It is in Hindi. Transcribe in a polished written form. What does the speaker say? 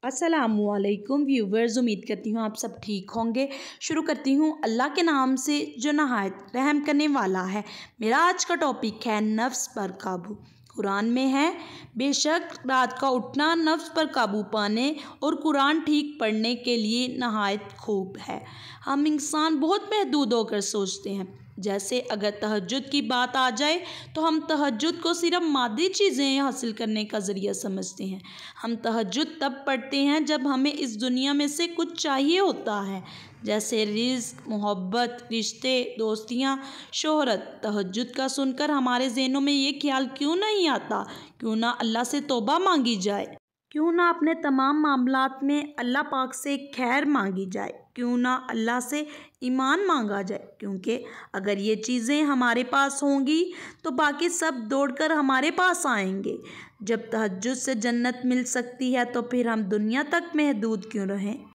अस्सलामुअलैकुम व्यूवर्स, उम्मीद करती हूँ आप सब ठीक होंगे। शुरू करती हूँ अल्लाह के नाम से जो नहायत रहम करने वाला है। मेरा आज का टॉपिक है नफ्स पर काबू। कुरान में है, बेशक रात का उठना नफ्स पर काबू पाने और कुरान ठीक पढ़ने के लिए नहायत खूब है। हम इंसान बहुत महदूद होकर सोचते हैं। जैसे अगर तहज्जुद की बात आ जाए तो हम तहज्जुद को सिर्फ मादी चीज़ें हासिल करने का ज़रिया समझते हैं। हम तहज्जुद तब पढ़ते हैं जब हमें इस दुनिया में से कुछ चाहिए होता है, जैसे रिज़्क, मोहब्बत, रिश्ते, दोस्तियाँ, शोहरत। तहज्जुद का सुनकर हमारे ज़हनों में ये ख्याल क्यों नहीं आता, क्यों ना अल्लाह से तौबा मांगी जाए, क्यों ना अपने तमाम मामलात में अल्लाह पाक से खैर मांगी जाए, क्यों ना अल्लाह से ईमान मांगा जाए। क्योंकि अगर ये चीज़ें हमारे पास होंगी तो बाकी सब दौड़कर हमारे पास आएंगे। जब तहज्जुद से जन्नत मिल सकती है तो फिर हम दुनिया तक महदूद क्यों रहें।